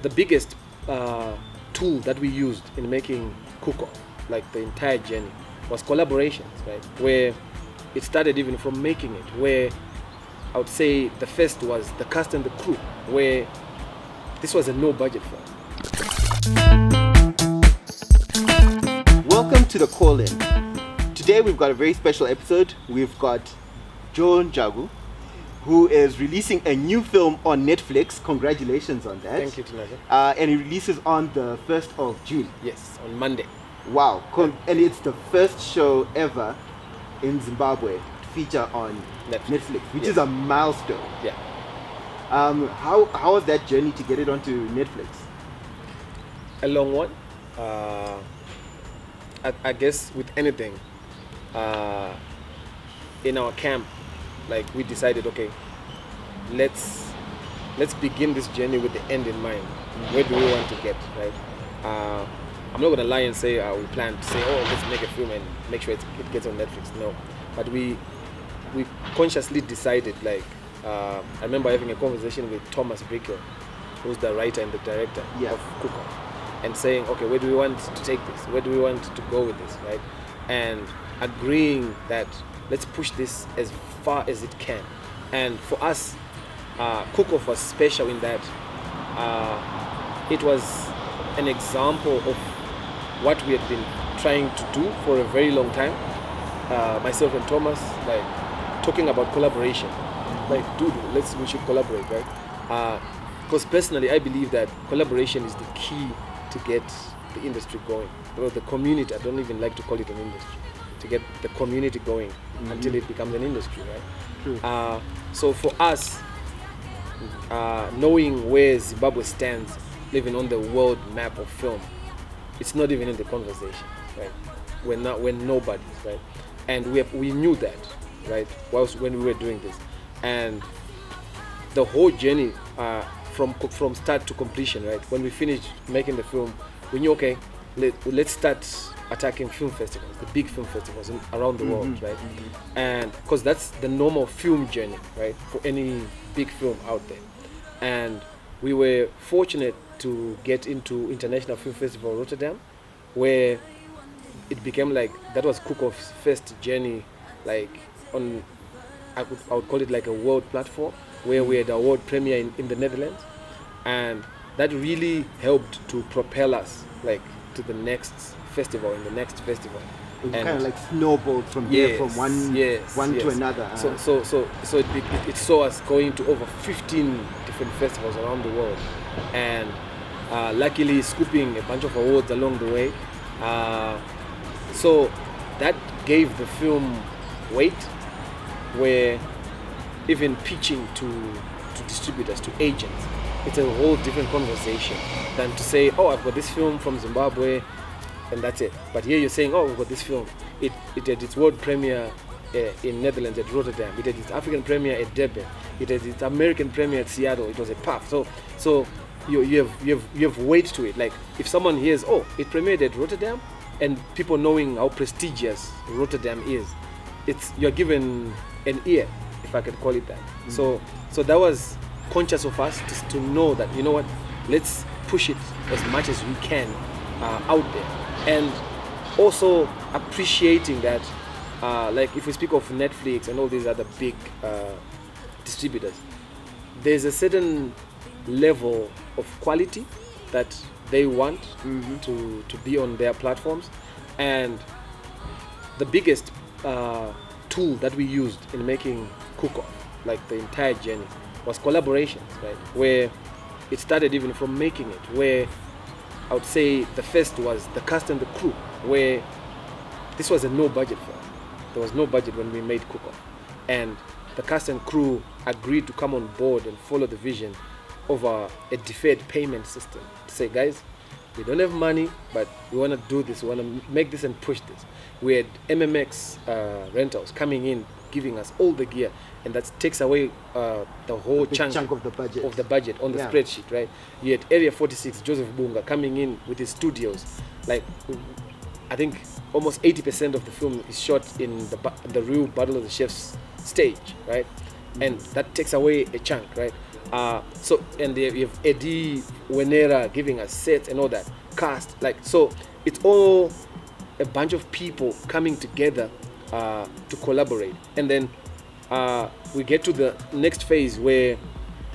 the biggest tool that we used in making Cook-Off, like the entire journey, was collaborations, right? Where it started even from making it, where I would say the first was the cast and the crew, where this was a no budget film. Welcome to the call-in. Today we've got a very special episode. We've got Njagu, who is releasing a new film on Netflix. Congratulations on that. Thank you, Njagu. And it releases on the 1st of June. Yes, on Monday. Wow. And it's the first show ever in Zimbabwe to feature on Netflix, which is a milestone. Yeah. How was that journey to get it onto Netflix? A long one. I guess with anything, in our camp, like we decided, okay, let's begin this journey with the end in mind. Where do we want to get, right? I'm not gonna lie and say we plan to say, oh, let's make a film and make sure it gets on Netflix. No, but we consciously decided, like, I remember having a conversation with Thomas Brickell, who's the writer and the director of Cook-Off, and saying, okay, where do we want to take this? Where do we want to go with this, right? And agreeing that let's push this as far as it can. And for us, Cook-Off was special in that it was an example of what we had been trying to do for a very long time. Myself and Thomas, like, talking about collaboration. Like, dude, we should collaborate, right? Because personally, I believe that collaboration is the key to get the industry going. Well, the community, I don't even like to call it an industry, to get the community going until it becomes an industry, right? True. So for us, knowing where Zimbabwe stands, living on the world map of film, it's not even in the conversation, right? We're nobodies, right? And we knew that, right? When we were doing this, and the whole journey from start to completion, right? When we finished making the film, we knew, okay, let's start attacking film festivals, the big film festivals around the world, right? And because that's the normal film journey, right, for any big film out there. And we were fortunate to get into International Film Festival Rotterdam, where it became like, that was Cook-Off's first journey, like on, I would call it like a world platform, where we had a world premiere in the Netherlands, and that really helped to propel us, like, to the next festival and the next festival. It kind of like snowballed from there, from one to another. So it saw us going to over 15 different festivals around the world, and luckily scooping a bunch of awards along the way. So that gave the film weight, where even pitching to distributors, to agents, it's a whole different conversation than to say, oh, I've got this film from Zimbabwe and that's it. But here you're saying, oh, we've got this film. It had its world premiere in Netherlands at Rotterdam. It had its African premiere at Durban. It had its American premiere at Seattle. It was a puff. So you have weight to it. Like, if someone hears, oh, it premiered at Rotterdam, and people knowing how prestigious Rotterdam is, you're given an ear, if I could call it that. So that was conscious of us to know that, you know what, let's push it as much as we can out there. And also appreciating that, like, if we speak of Netflix and all these other big distributors, there's a certain level of quality that they want to be on their platforms. And the biggest tool that we used in making Cook-Off, like the entire journey, was collaborations, right? Where it started even from making it, where I would say the first was the cast and the crew, where this was a no budget film. There was no budget when we made Cook-Off, and the cast and crew agreed to come on board and follow the vision over a deferred payment system. To say, guys, we don't have money, but we want to do this, we want to make this and push this. We had MMX rentals coming in, giving us all the gear, and that takes away the whole chunk of the budget on the spreadsheet, right? You had Area 46, Joseph Bunga, coming in with his studios. Like, I think almost 80% of the film is shot in the real Battle of the Chefs stage, right? And that takes away a chunk, right? So and you have Eddie Wenera giving us sets and all that cast. Like so, it's all a bunch of people coming together to collaborate, and then we get to the next phase where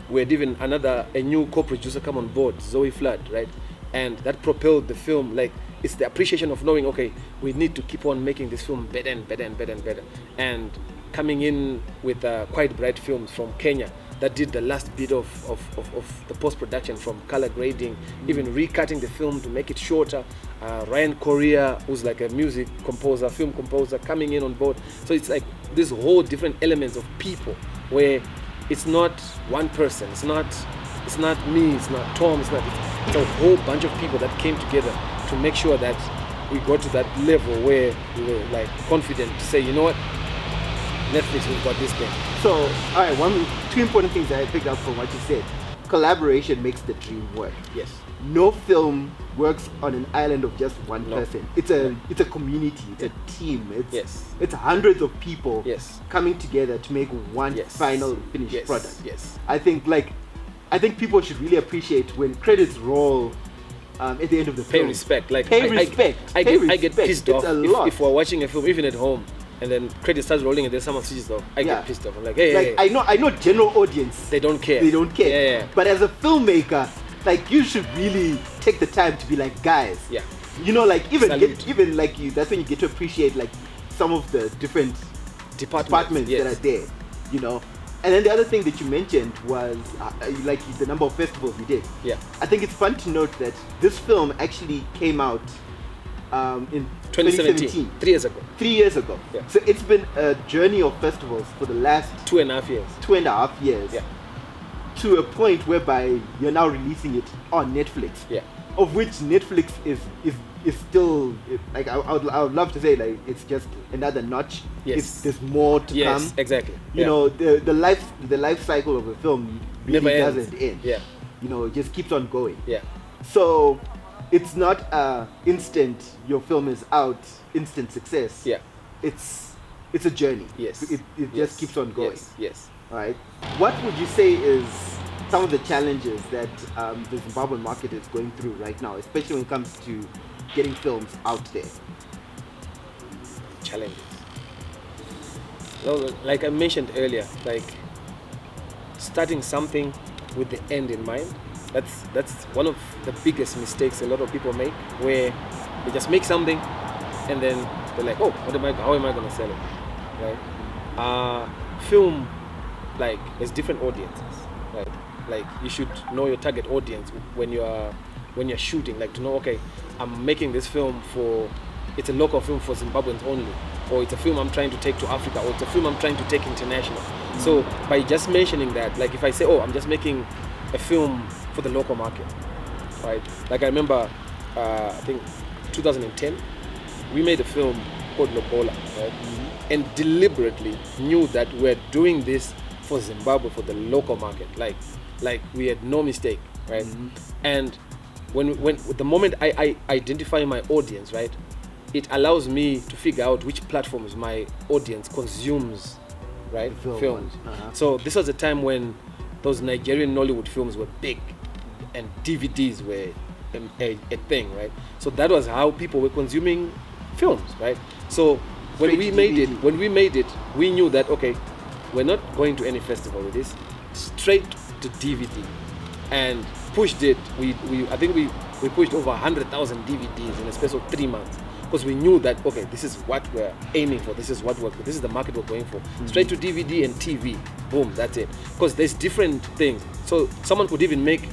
we had even a new co-producer come on board, Zoe Flood, right? And that propelled the film. Like it's the appreciation of knowing, okay, we need to keep on making this film better and better and better and better. And coming in with Quite Bright Films from Kenya that did the last bit of the post-production from color grading, even recutting the film to make it shorter. Ryan Correa, who's like a music composer, film composer, coming in on board. So it's like this whole different elements of people where it's not one person, it's not me, it's not Tom, it's a whole bunch of people that came together to make sure that we got to that level where we were like confident to say, you know what, Netflix, we've got this thing. So, all right, two important things that I picked up from what you said. Collaboration makes the dream work. Yes. No film works on an island of just one person. It's a community. It's a team. It's hundreds of people coming together to make one final finished product. Yes. I think people should really appreciate when credits roll at the end of the film. Pay respect. Like pay respect. I get pissed off if we're watching a film, even at home, and then credits starts rolling and then someone switches off. I get pissed off. I'm like, hey. I know general audience. They don't care. Yeah. But as a filmmaker, like you should really take the time to be like, guys. Yeah. You know, like even like you. That's when you get to appreciate like some of the different departments that are there. You know. And then the other thing that you mentioned was like the number of festivals we did. Yeah. I think it's fun to note that this film actually came out in 2017. 3 years ago. 3 years ago. Yeah. So it's been a journey of festivals for the last 2.5 years. 2.5 years. Yeah. To a point whereby you're now releasing it on Netflix. Yeah. Of which Netflix is still like I would love to say like it's just another notch. Yes. There's more to come. Yes, exactly. You know, the life cycle of a film really never doesn't end. Yeah. You know, it just keeps on going. Yeah. So it's not instant your film is out, instant success. Yeah. It's a journey. Yes. It just keeps on going. Yes. Right. What would you say is some of the challenges that the Zimbabwean market is going through right now, especially when it comes to getting films out there? Challenges. Well, like I mentioned earlier, like starting something with the end in mind. That's one of the biggest mistakes a lot of people make, where they just make something and then they're like, oh, how am I going to sell it, right? Film, like, there's different audiences, right? Like you should know your target audience when you're shooting, like to know, okay, I'm making this film it's a local film for Zimbabweans only, or it's a film I'm trying to take to Africa, or it's a film I'm trying to take international. So by just mentioning that, like if I say, oh, I'm just making a film for the local market, right? Like I remember, I think 2010, we made a film called Lobola, right? And deliberately knew that we're doing this for Zimbabwe, for the local market. Like we had no mistake, right? And when the moment I identify my audience, right, it allows me to figure out which platforms my audience consumes, right, films. So this was a time when those Nigerian Nollywood films were big and DVDs were a thing, right? So that was how people were consuming films, right? So when we made it, we knew that, okay, we're not going to any festival with this, straight to DVD, and pushed it. I think we pushed over 100,000 DVDs in a space of 3 months, because we knew that, okay, this is what we're aiming for, this is the market we're going for. Straight to DVD and TV, boom, that's it. Because there's different things. So someone could even make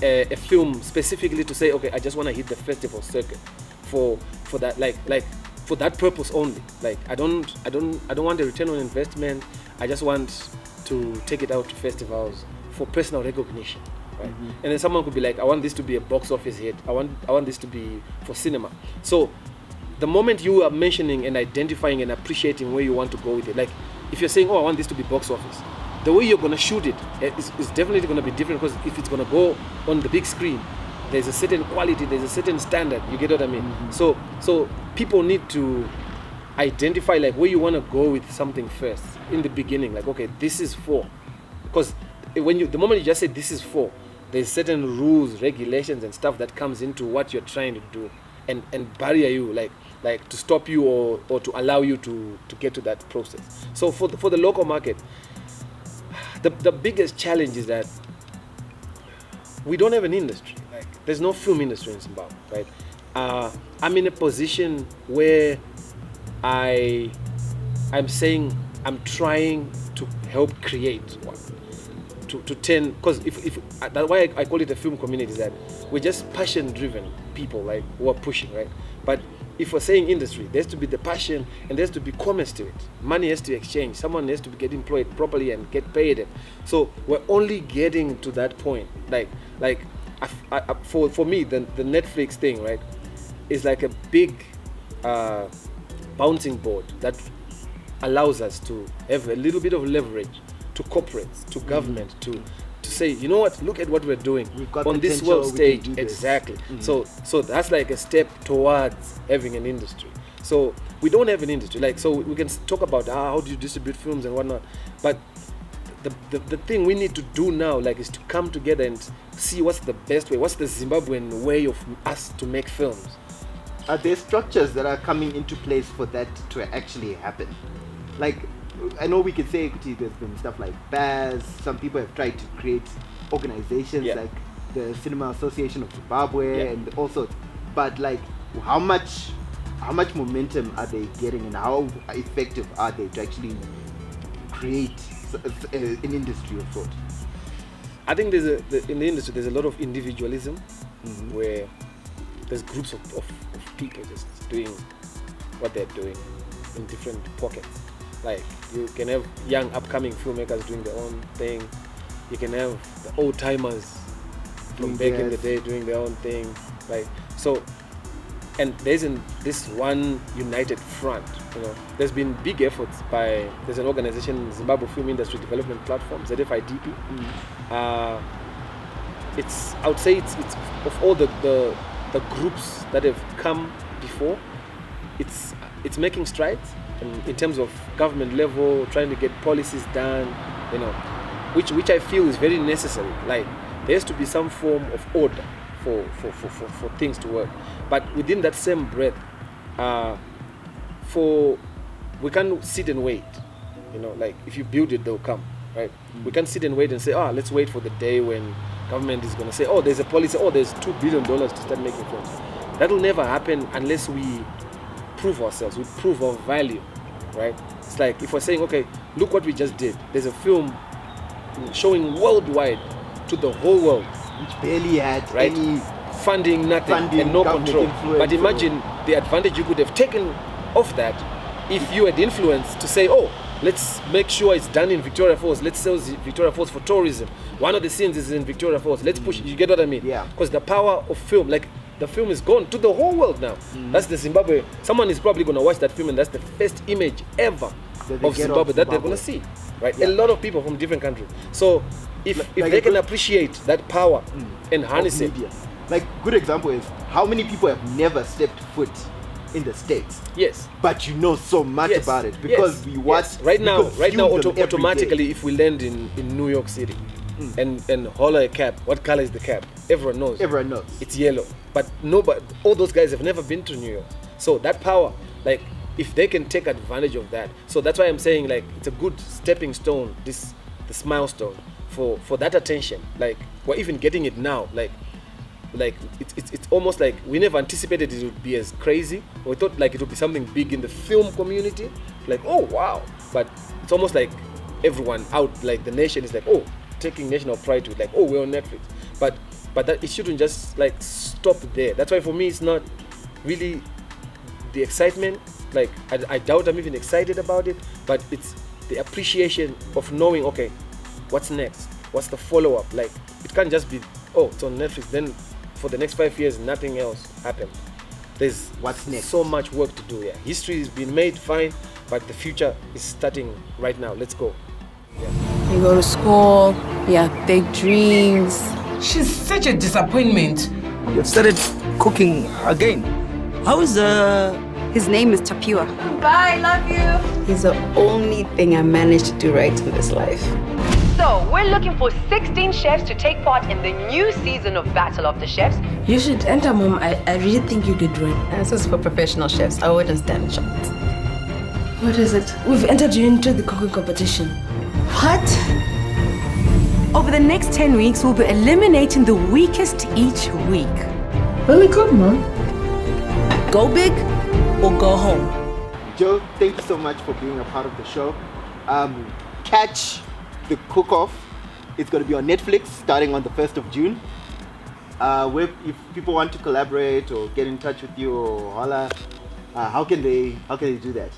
a film specifically to say, okay, I just want to hit the festival circuit for that, like for that purpose only. Like I don't want a return on investment. I just want to take it out to festivals for personal recognition, right? And then someone could be like, I want this to be a box office hit. I want this to be for cinema. So the moment you are mentioning and identifying and appreciating where you want to go with it, like if you're saying, oh, I want this to be box office, the way you're going to shoot it is definitely going to be different, because if it's going to go on the big screen, there's a certain quality, there's a certain standard, you get what I mean? So people need to identify like where you want to go with something first in the beginning, like, okay, this is for, because the moment you just say this is for, there's certain rules, regulations, and stuff that comes into what you're trying to do, and barrier you, like to stop you or to allow you to get to that process. So for the local market, the biggest challenge is that we don't have an industry. Like, there's no film industry in Zimbabwe, right? I'm in a position where I'm saying I'm trying to help create one, to turn, because if that's why I call it a film community, is that we're just passion-driven people, like, who are pushing, right? But if we're saying industry, there has to be the passion and there has to be commerce to it. Money has to exchange. Someone has to get employed properly and get paid. So we're only getting to that point. For me, the Netflix thing, right, is like a big bouncing board that allows us to have a little bit of leverage to corporates, to government, to say, you know what, look at what we're doing on this world stage. Exactly. So that's like a step towards having an industry. So we don't have an industry. Like, so we can talk about how do you distribute films and whatnot, but the thing we need to do now, like, is to come together and see what's the best way, what's the Zimbabwean way of us to make films. Are there structures that are coming into place for that to actually happen? Like, I know we could say there's been stuff like BAS. Some people have tried to create organizations like the Cinema Association of Zimbabwe and all sorts. But like, how much momentum are they getting, and how effective are they to actually create an industry of sort? I think in the industry there's a lot of individualism, where there's groups of people just doing what they're doing in different pockets. Like, you can have young upcoming filmmakers doing their own thing. You can have the old timers from back in the day doing their own thing. Like, so, and there isn't this one united front. You know, there's been big efforts there's an organization, Zimbabwe Film Industry Development Platform, ZFIDP. I would say it's of all the groups that have come before, it's making strides in terms of government level, trying to get policies done, you know, which I feel is very necessary. Like, there has to be some form of order for things to work. But within that same breath, we can't sit and wait. You know, like, if you build it, they'll come, right? We can't sit and wait and say, let's wait for the day when government is going to say, there's a policy, there's $2 billion to start making films. That will never happen unless we prove ourselves, we prove our value, right? It's like, if we're saying, okay, look what we just did. There's a film showing worldwide to the whole world, which barely had any funding, nothing, and no control. But imagine the advantage you could have taken of that if you had influence to say, let's make sure it's done in Victoria Falls. Let's sell Victoria Falls for tourism. One of the scenes is in Victoria Falls. Let's push. You get what I mean? Yeah. Because the power of film, like, the film is gone to the whole world now. That's the Zimbabwe. Someone is probably going to watch that film, and that's the first image ever of Zimbabwe that they're going to see, right? A lot of people from different countries. So if they can appreciate that power and harness it. Like, good example is, how many people have never stepped foot in the States? Yes. But you know so much about it because we watch. Right now, automatically, if we land in New York City and holler a cab, what color is the cab? Everyone knows. Everyone knows. It's yellow. But all those guys have never been to New York. So that power, like, if they can take advantage of that. So that's why I'm saying, like, it's a good stepping stone, this milestone for that attention. Like, we're even getting it now. Like it's almost like we never anticipated it would be as crazy. We thought, like, it would be something big in the film community. Like, oh wow. But it's almost like everyone out, like, the nation is like, taking national pride to it. Like, we're on Netflix. But that it shouldn't just, like, stop there. That's why for me it's not really the excitement. Like, I doubt I'm even excited about it, but it's the appreciation of knowing, okay, what's next? What's the follow-up? Like, it can't just be, it's on Netflix, then for the next 5 years nothing else happened. There's what's next? So much work to do. History is being made, fine, but the future is starting right now. Let's go. You go to school, you have big dreams. She's such a disappointment. You've started cooking again. How is His name is Tapiwa. Bye, love you. He's the only thing I managed to do right in this life. So, we're looking for 16 chefs to take part in the new season of Battle of the Chefs. You should enter, Mom. I really think you could win. This is for professional chefs. I wouldn't stand a chance. What is it? We've entered you into the cooking competition. What? Over the next 10 weeks, we'll be eliminating the weakest each week. Really good, Mom. Go big or go home. Joe, thank you so much for being a part of the show. Catch the cook-off. It's going to be on Netflix starting on the 1st of June. Where if people want to collaborate or get in touch with you or holla, how can they do that?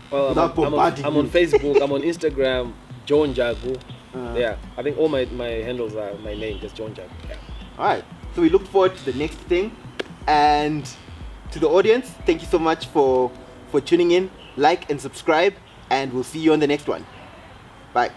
Well, I'm on Facebook, I'm on Instagram, Joe Njagu. Yeah, I think all my handles are my name, just Joe Njagu. Yeah. Alright, so we look forward to the next thing. And to the audience, thank you so much for tuning in. Like and subscribe, and we'll see you on the next one. Bye.